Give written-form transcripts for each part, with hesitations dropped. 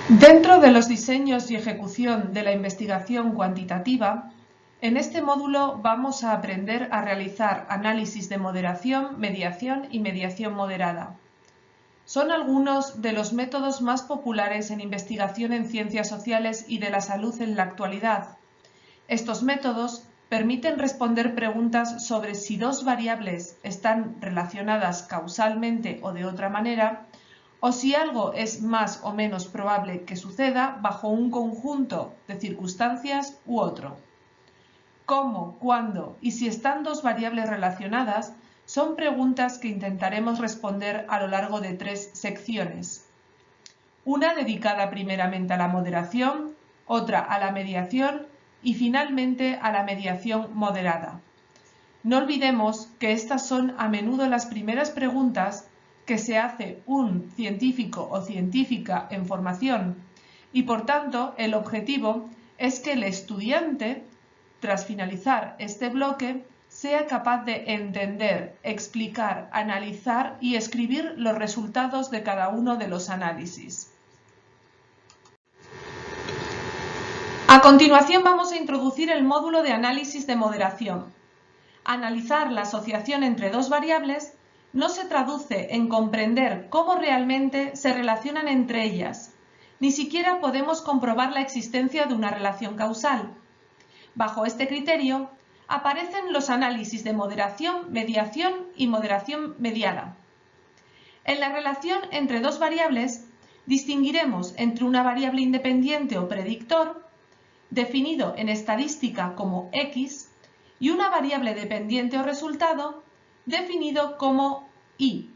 Dentro de los diseños y ejecución de la investigación cuantitativa, en este módulo vamos a aprender a realizar análisis de moderación, mediación y mediación moderada. Son algunos de los métodos más populares en investigación en ciencias sociales y de la salud en la actualidad. Estos métodos permiten responder preguntas sobre si dos variables están relacionadas causalmente o de otra manera, o si algo es más o menos probable que suceda bajo un conjunto de circunstancias u otro. ¿Cómo, cuándo y si están dos variables relacionadas? Son preguntas que intentaremos responder a lo largo de 3 secciones. Una dedicada primeramente a la moderación, otra a la mediación y finalmente a la mediación moderada. No olvidemos que estas son a menudo las primeras preguntas que se hace un científico o científica en formación y por tanto el objetivo es que el estudiante, tras finalizar este bloque, sea capaz de entender, explicar, analizar y escribir los resultados de cada uno de los análisis. A continuación vamos a introducir el módulo de análisis de moderación. Analizar la asociación entre dos variables no se traduce en comprender cómo realmente se relacionan entre ellas, ni siquiera podemos comprobar la existencia de una relación causal. Bajo este criterio aparecen los análisis de moderación, mediación y moderación mediada. En la relación entre dos variables distinguiremos entre una variable independiente o predictor, definido en estadística como X, y una variable dependiente o resultado, definido como Y.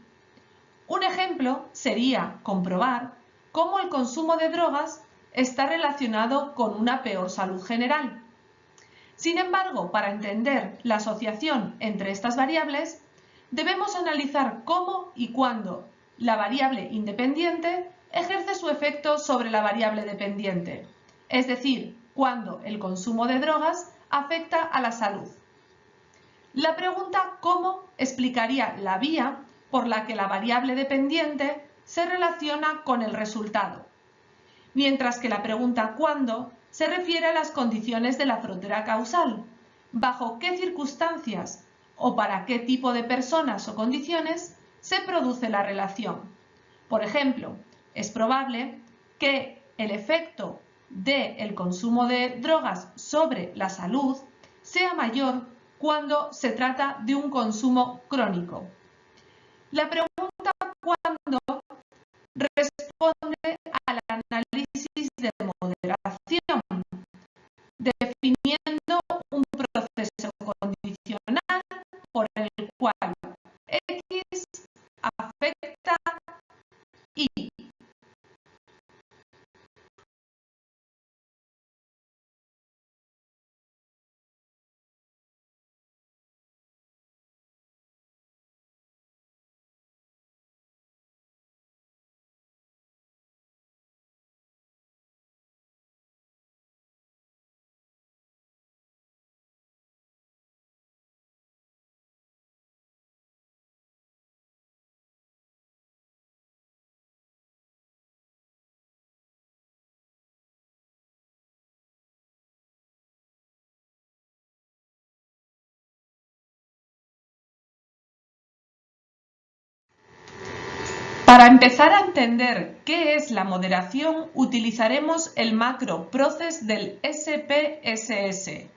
Un ejemplo sería comprobar cómo el consumo de drogas está relacionado con una peor salud general. Sin embargo, para entender la asociación entre estas variables, debemos analizar cómo y cuándo la variable independiente ejerce su efecto sobre la variable dependiente, es decir, cuándo el consumo de drogas afecta a la salud. La pregunta ¿cómo? Explicaría la vía por la que la variable dependiente se relaciona con el resultado, mientras que la pregunta ¿cuándo? Se refiere a las condiciones de la frontera causal, bajo qué circunstancias o para qué tipo de personas o condiciones se produce la relación. Por ejemplo, es probable que el efecto del consumo de drogas sobre la salud sea mayor cuando se trata de un consumo crónico. La pregunta ¿cuándo? Responde al análisis de moderación, definiendo un proceso condicional por el cual X afecta Y. Para empezar a entender qué es la moderación, utilizaremos el macro process del SPSS.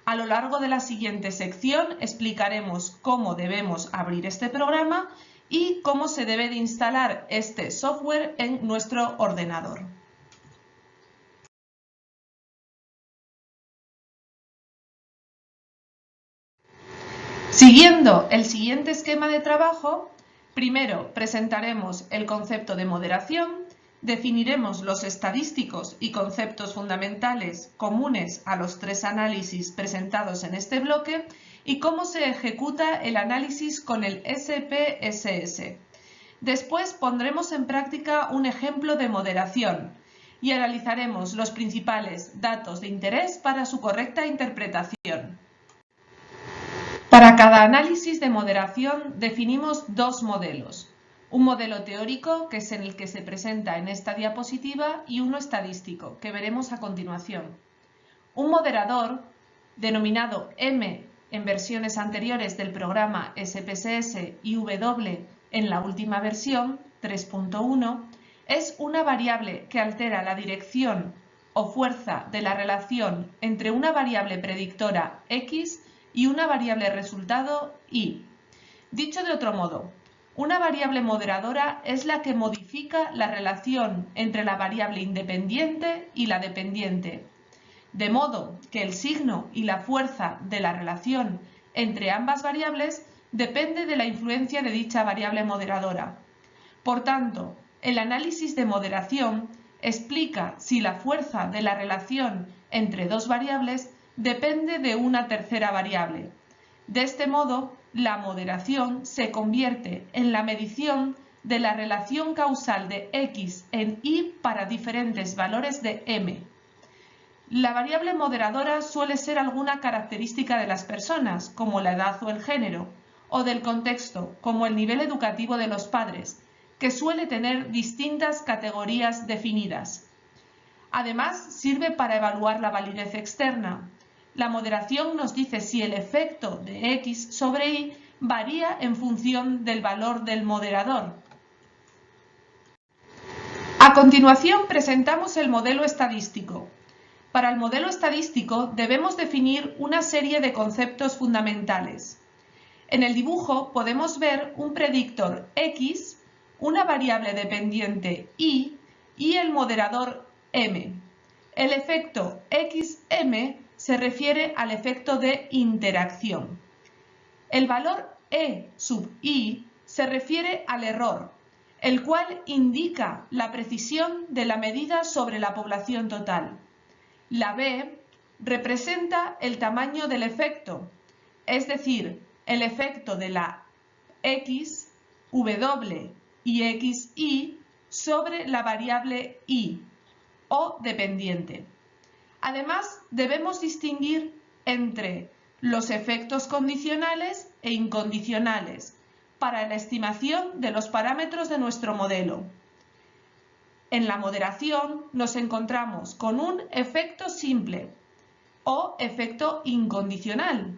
A lo largo de la siguiente sección explicaremos cómo debemos abrir este programa y cómo se debe de instalar este software en nuestro ordenador. Siguiendo el siguiente esquema de trabajo, primero presentaremos el concepto de moderación, definiremos los estadísticos y conceptos fundamentales comunes a los 3 análisis presentados en este bloque y cómo se ejecuta el análisis con el SPSS. Después pondremos en práctica un ejemplo de moderación y analizaremos los principales datos de interés para su correcta interpretación. Para cada análisis de moderación definimos 2 modelos. Un modelo teórico, que es el que se presenta en esta diapositiva, y uno estadístico, que veremos a continuación. Un moderador, denominado M en versiones anteriores del programa SPSS y W en la última versión, 3.1, es una variable que altera la dirección o fuerza de la relación entre una variable predictora X y una variable resultado Y. Dicho de otro modo, una variable moderadora es la que modifica la relación entre la variable independiente y la dependiente, de modo que el signo y la fuerza de la relación entre ambas variables depende de la influencia de dicha variable moderadora. Por tanto, el análisis de moderación explica si la fuerza de la relación entre dos variables depende de una tercera variable. De este modo, la moderación se convierte en la medición de la relación causal de X en Y para diferentes valores de M. La variable moderadora suele ser alguna característica de las personas, como la edad o el género, o del contexto, como el nivel educativo de los padres, que suele tener distintas categorías definidas. Además, sirve para evaluar la validez externa. La moderación nos dice si el efecto de X sobre Y varía en función del valor del moderador. A continuación presentamos el modelo estadístico. Para el modelo estadístico debemos definir una serie de conceptos fundamentales. En el dibujo podemos ver un predictor X, una variable dependiente Y y el moderador M. El efecto XM se refiere al efecto de interacción. El valor E sub I se refiere al error, el cual indica la precisión de la medida sobre la población total. La B representa el tamaño del efecto, es decir, el efecto de la X, W y XY sobre la variable Y o dependiente. Además, debemos distinguir entre los efectos condicionales e incondicionales para la estimación de los parámetros de nuestro modelo. En la moderación nos encontramos con un efecto simple o efecto incondicional,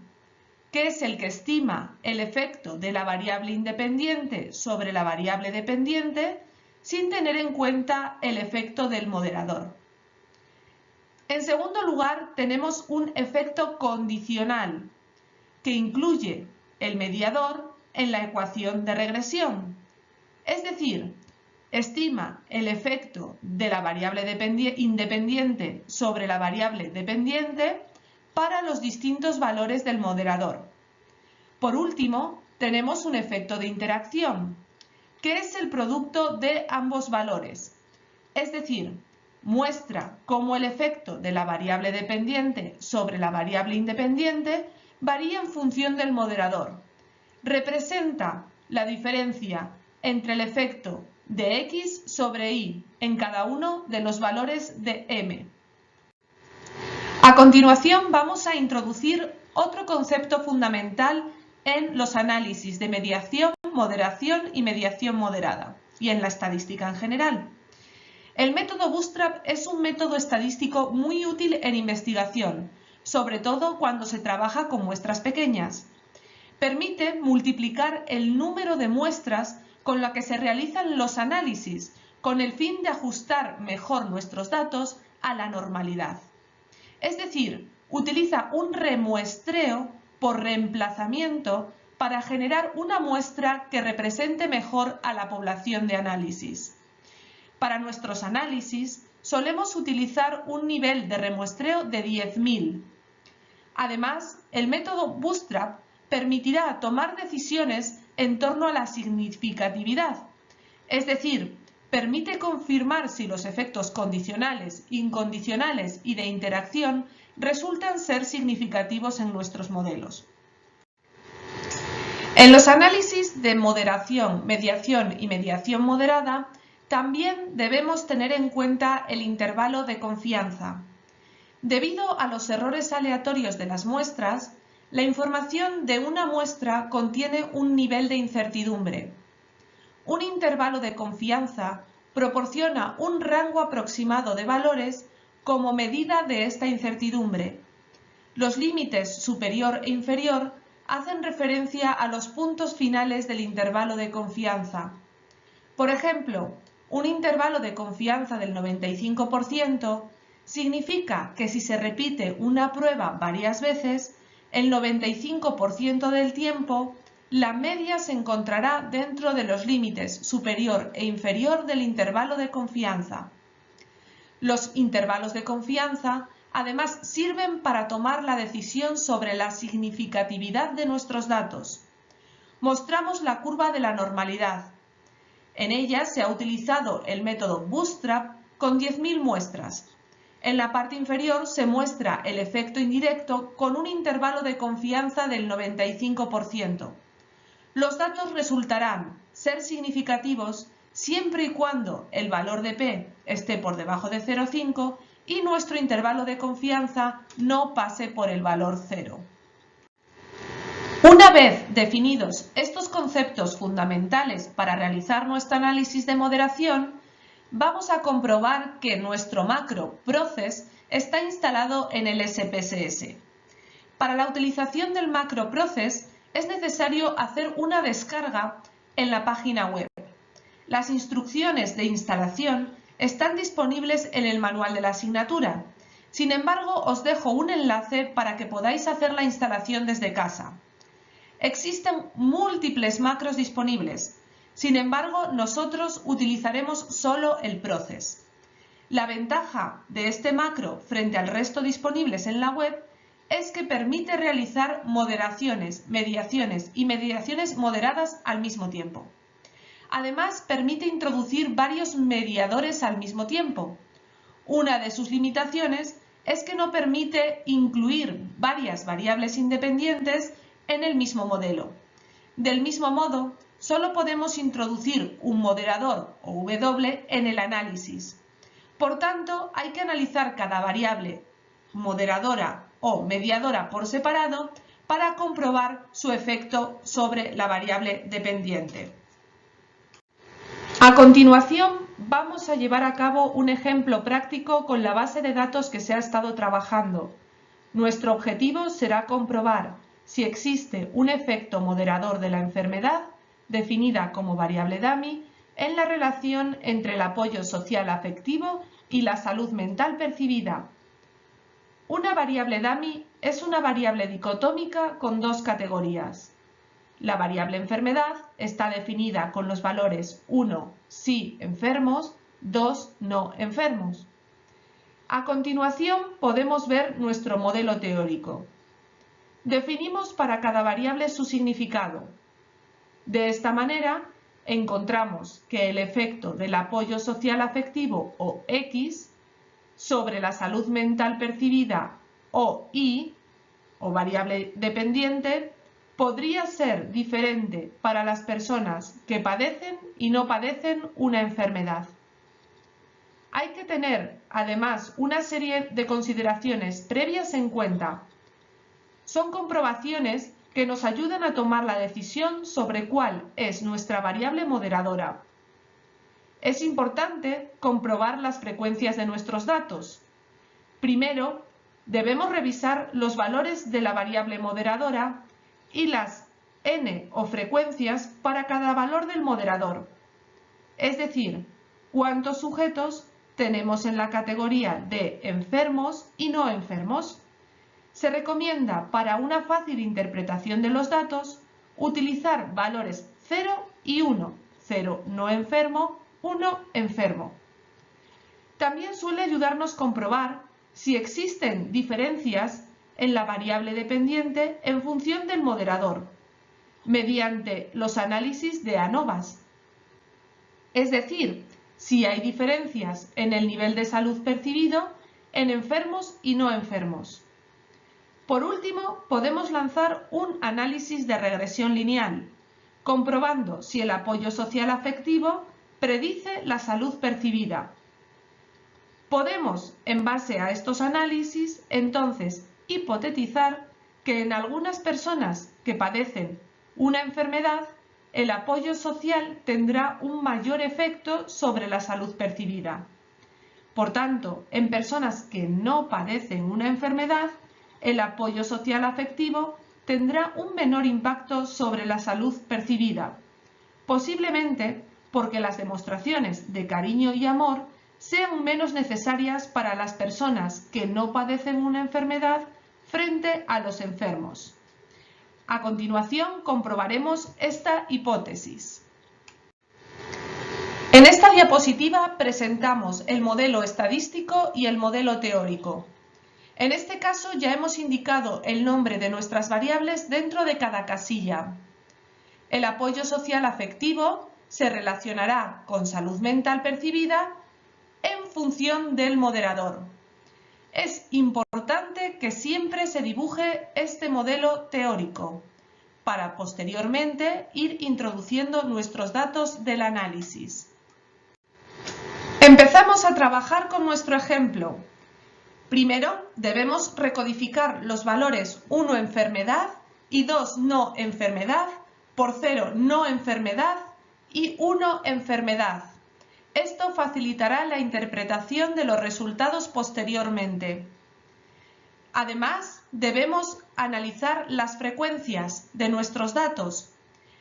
que es el que estima el efecto de la variable independiente sobre la variable dependiente sin tener en cuenta el efecto del moderador. En segundo lugar, tenemos un efecto condicional, que incluye el mediador en la ecuación de regresión, es decir, estima el efecto de la variable independiente sobre la variable dependiente para los distintos valores del moderador. Por último, tenemos un efecto de interacción, que es el producto de ambos valores, es decir, muestra cómo el efecto de la variable dependiente sobre la variable independiente varía en función del moderador. Representa la diferencia entre el efecto de X sobre Y en cada uno de los valores de M. A continuación vamos a introducir otro concepto fundamental en los análisis de mediación, moderación y mediación moderada, y en la estadística en general. El método Bootstrap es un método estadístico muy útil en investigación, sobre todo cuando se trabaja con muestras pequeñas. Permite multiplicar el número de muestras con la que se realizan los análisis, con el fin de ajustar mejor nuestros datos a la normalidad. Es decir, utiliza un remuestreo por reemplazamiento para generar una muestra que represente mejor a la población de análisis. Para nuestros análisis solemos utilizar un nivel de remuestreo de 10.000. Además, el método Bootstrap permitirá tomar decisiones en torno a la significatividad, es decir, permite confirmar si los efectos condicionales, incondicionales y de interacción resultan ser significativos en nuestros modelos. En los análisis de moderación, mediación y mediación moderada, también debemos tener en cuenta el intervalo de confianza. Debido a los errores aleatorios de las muestras, la información de una muestra contiene un nivel de incertidumbre. un intervalo de confianza proporciona un rango aproximado de valores como medida de esta incertidumbre. Los límites superior e inferior hacen referencia a los puntos finales del intervalo de confianza. Por ejemplo, un intervalo de confianza del 95% significa que si se repite una prueba varias veces, el 95% del tiempo, la media se encontrará dentro de los límites superior e inferior del intervalo de confianza. Los intervalos de confianza además sirven para tomar la decisión sobre la significatividad de nuestros datos. Mostramos la curva de la normalidad. En ella se ha utilizado el método Bootstrap con 10.000 muestras. En la parte inferior se muestra el efecto indirecto con un intervalo de confianza del 95%. Los datos resultarán ser significativos siempre y cuando el valor de P esté por debajo de 0,5 y nuestro intervalo de confianza no pase por el valor 0. Una vez definidos estos conceptos fundamentales para realizar nuestro análisis de moderación, vamos a comprobar que nuestro macro Process está instalado en el SPSS. Para la utilización del macro Process es necesario hacer una descarga en la página web. Las instrucciones de instalación están disponibles en el manual de la asignatura. Sin embargo, os dejo un enlace para que podáis hacer la instalación desde casa. Existen múltiples macros disponibles. Sin embargo, nosotros utilizaremos solo el Process. La ventaja de este macro frente al resto disponibles en la web es que permite realizar moderaciones, mediaciones y mediaciones moderadas al mismo tiempo. Además, permite introducir varios mediadores al mismo tiempo. Una de sus limitaciones es que no permite incluir varias variables independientes en el mismo modelo. Del mismo modo, solo podemos introducir un moderador o W en el análisis. Por tanto, hay que analizar cada variable moderadora o mediadora por separado para comprobar su efecto sobre la variable dependiente. A continuación, vamos a llevar a cabo un ejemplo práctico con la base de datos que se ha estado trabajando. Nuestro objetivo será comprobar si existe un efecto moderador de la enfermedad, definida como variable dummy, en la relación entre el apoyo social afectivo y la salud mental percibida. Una variable dummy es una variable dicotómica con dos categorías. La variable enfermedad está definida con los valores 1, sí enfermos, 2, no enfermos. A continuación podemos ver nuestro modelo teórico. Definimos para cada variable su significado. De esta manera, encontramos que el efecto del apoyo social afectivo o X sobre la salud mental percibida o Y, o variable dependiente, podría ser diferente para las personas que padecen y no padecen una enfermedad. Hay que tener, además, una serie de consideraciones previas en cuenta. Son comprobaciones que nos ayudan a tomar la decisión sobre cuál es nuestra variable moderadora. Es importante comprobar las frecuencias de nuestros datos. Primero, debemos revisar los valores de la variable moderadora y las n o frecuencias para cada valor del moderador. Es decir, cuántos sujetos tenemos en la categoría de enfermos y no enfermos. Se recomienda, para una fácil interpretación de los datos, utilizar valores 0 y 1, 0 no enfermo, 1 enfermo. También suele ayudarnos comprobar si existen diferencias en la variable dependiente en función del moderador, mediante los análisis de ANOVAs. Es decir, si hay diferencias en el nivel de salud percibido en enfermos y no enfermos. Por último, podemos lanzar un análisis de regresión lineal, comprobando si el apoyo social afectivo predice la salud percibida. Podemos, en base a estos análisis, entonces hipotetizar que en algunas personas que padecen una enfermedad, el apoyo social tendrá un mayor efecto sobre la salud percibida. Por tanto, en personas que no padecen una enfermedad, el apoyo social afectivo tendrá un menor impacto sobre la salud percibida, posiblemente porque las demostraciones de cariño y amor sean menos necesarias para las personas que no padecen una enfermedad frente a los enfermos. A continuación comprobaremos esta hipótesis. En esta diapositiva presentamos el modelo estadístico y el modelo teórico. En este caso ya hemos indicado el nombre de nuestras variables dentro de cada casilla. El apoyo social afectivo se relacionará con salud mental percibida en función del moderador. Es importante que siempre se dibuje este modelo teórico para posteriormente ir introduciendo nuestros datos del análisis. Empezamos a trabajar con nuestro ejemplo. Primero debemos recodificar los valores 1 enfermedad y 2 no enfermedad por 0 no enfermedad y 1 enfermedad. Esto facilitará la interpretación de los resultados posteriormente. Además, debemos analizar las frecuencias de nuestros datos.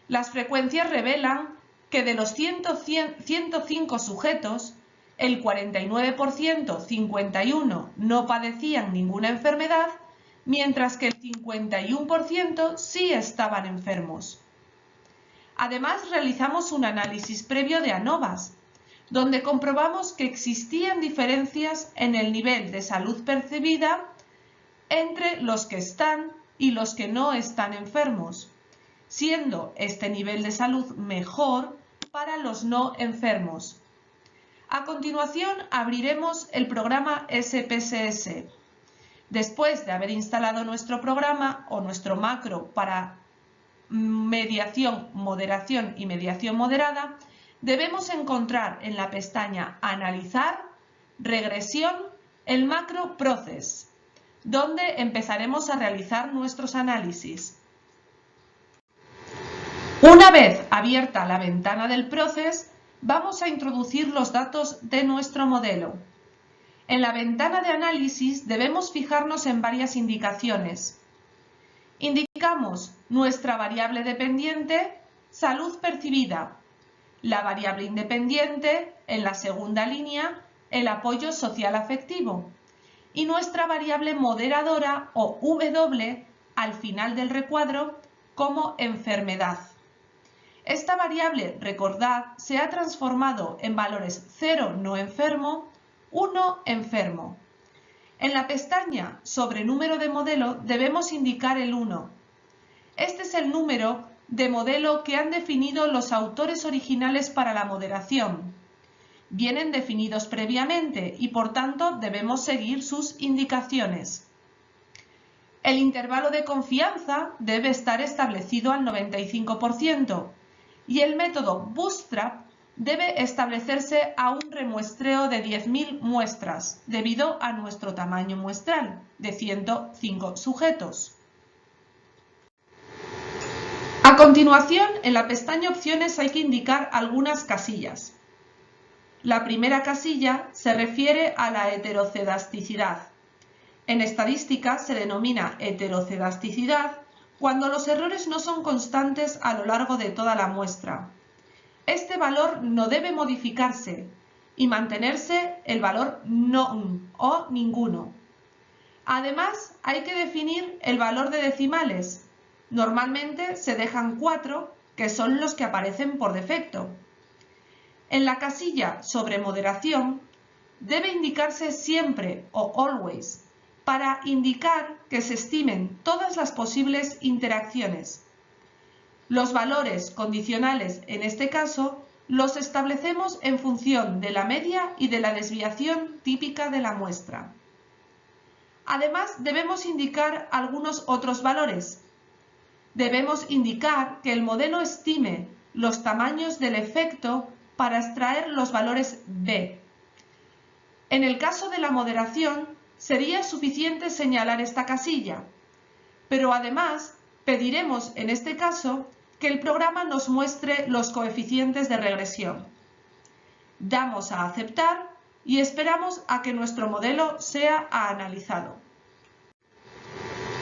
Las frecuencias revelan que de los 105 sujetos, el 49%, 51, no padecían ninguna enfermedad, mientras que el 51% sí estaban enfermos. Además, realizamos un análisis previo de ANOVAs, donde comprobamos que existían diferencias en el nivel de salud percibida entre los que están y los que no están enfermos, siendo este nivel de salud mejor para los no enfermos. A continuación abriremos el programa SPSS. Después de haber instalado nuestro programa o nuestro macro para mediación, moderación y mediación moderada, debemos encontrar en la pestaña Analizar, Regresión, el macro Process, donde empezaremos a realizar nuestros análisis. Una vez abierta la ventana del Process, vamos a introducir los datos de nuestro modelo. En la ventana de análisis debemos fijarnos en varias indicaciones. Indicamos nuestra variable dependiente, salud percibida, la variable independiente, en la segunda línea, el apoyo social afectivo, y nuestra variable moderadora o W al final del recuadro como enfermedad. Esta variable, recordad, se ha transformado en valores 0 no enfermo, 1 enfermo. En la pestaña sobre número de modelo debemos indicar el 1. Este es el número de modelo que han definido los autores originales para la moderación. Vienen definidos previamente y por tanto debemos seguir sus indicaciones. El intervalo de confianza debe estar establecido al 95% y el método Bootstrap debe establecerse a un remuestreo de 10.000 muestras debido a nuestro tamaño muestral de 105 sujetos. A continuación, en la pestaña Opciones hay que indicar algunas casillas. La primera casilla se refiere a la heterocedasticidad. En estadística se denomina heterocedasticidad cuando los errores no son constantes a lo largo de toda la muestra. Este valor no debe modificarse y mantenerse el valor none o ninguno. Además, hay que definir el valor de decimales. Normalmente se dejan 4, que son los que aparecen por defecto. En la casilla sobre moderación debe indicarse siempre o always para indicar que se estimen todas las posibles interacciones. Los valores condicionales en este caso los establecemos en función de la media y de la desviación típica de la muestra. Además, debemos indicar algunos otros valores. Debemos indicar que el modelo estime los tamaños del efecto para extraer los valores B. En el caso de la moderación, sería suficiente señalar esta casilla, pero además pediremos en este caso que el programa nos muestre los coeficientes de regresión. Damos a aceptar y esperamos a que nuestro modelo sea analizado.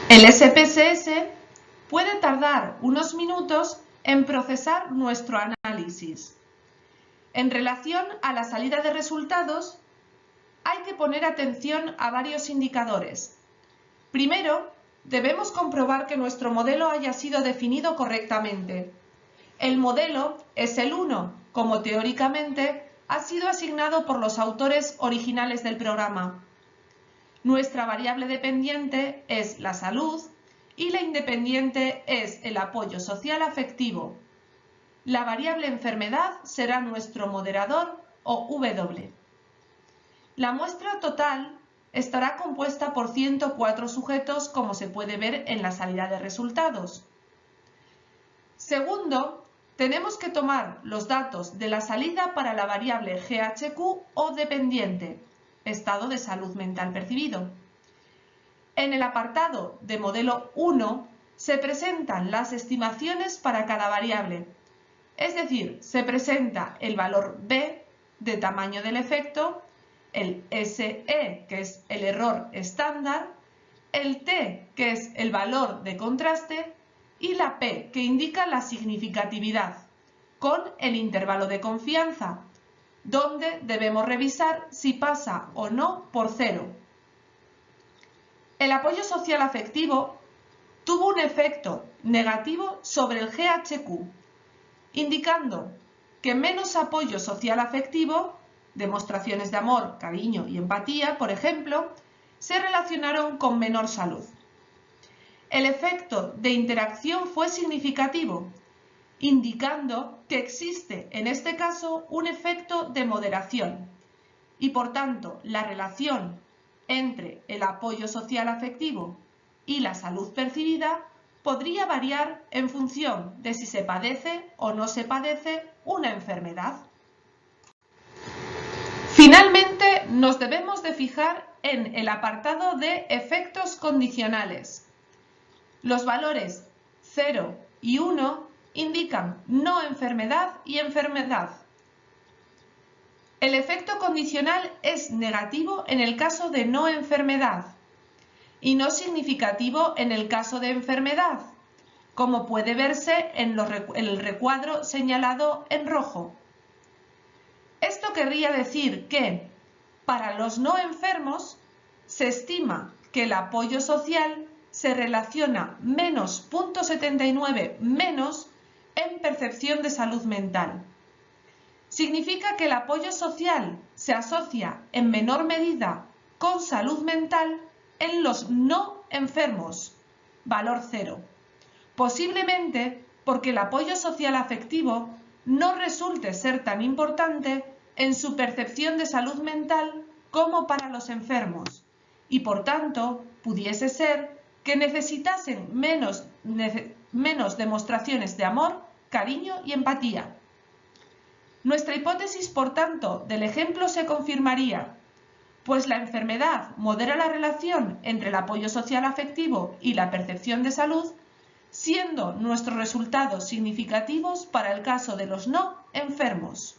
El SPSS puede tardar unos minutos en procesar nuestro análisis. En relación a la salida de resultados, hay que poner atención a varios indicadores. Primero, debemos comprobar que nuestro modelo haya sido definido correctamente. El modelo es el 1, como teóricamente ha sido asignado por los autores originales del programa. Nuestra variable dependiente es la salud y la independiente es el apoyo social afectivo. La variable enfermedad será nuestro moderador o W. La muestra total estará compuesta por 104 sujetos, como se puede ver en la salida de resultados. Segundo, tenemos que tomar los datos de la salida para la variable GHQ o dependiente, estado de salud mental percibido. En el apartado de modelo 1 se presentan las estimaciones para cada variable, es decir, se presenta el valor B de tamaño del efecto, el SE, que es el error estándar, el T, que es el valor de contraste, y la P, que indica la significatividad, con el intervalo de confianza, donde debemos revisar si pasa o no por 0. El apoyo social afectivo tuvo un efecto negativo sobre el GHQ, indicando que menos apoyo social afectivo, demostraciones de amor, cariño y empatía, por ejemplo, se relacionaron con menor salud. El efecto de interacción fue significativo, indicando que existe en este caso un efecto de moderación y por tanto la relación entre el apoyo social afectivo y la salud percibida podría variar en función de si se padece o no se padece una enfermedad. Finalmente, nos debemos de fijar en el apartado de efectos condicionales. Los valores 0 y 1 indican no enfermedad y enfermedad. El efecto condicional es negativo en el caso de no enfermedad y no significativo en el caso de enfermedad, como puede verse en el recuadro señalado en rojo. Esto querría decir que, para los no enfermos, se estima que el apoyo social se relaciona menos 0,79 menos en percepción de salud mental. Significa que el apoyo social se asocia en menor medida con salud mental en los no enfermos, valor 0. Posiblemente porque el apoyo social afectivo no resulte ser tan importante en su percepción de salud mental como para los enfermos y por tanto pudiese ser que necesitasen menos demostraciones de amor, cariño y empatía. Nuestra hipótesis, por tanto, del ejemplo se confirmaría, pues la enfermedad modera la relación entre el apoyo social afectivo y la percepción de salud, siendo nuestros resultados significativos para el caso de los no enfermos.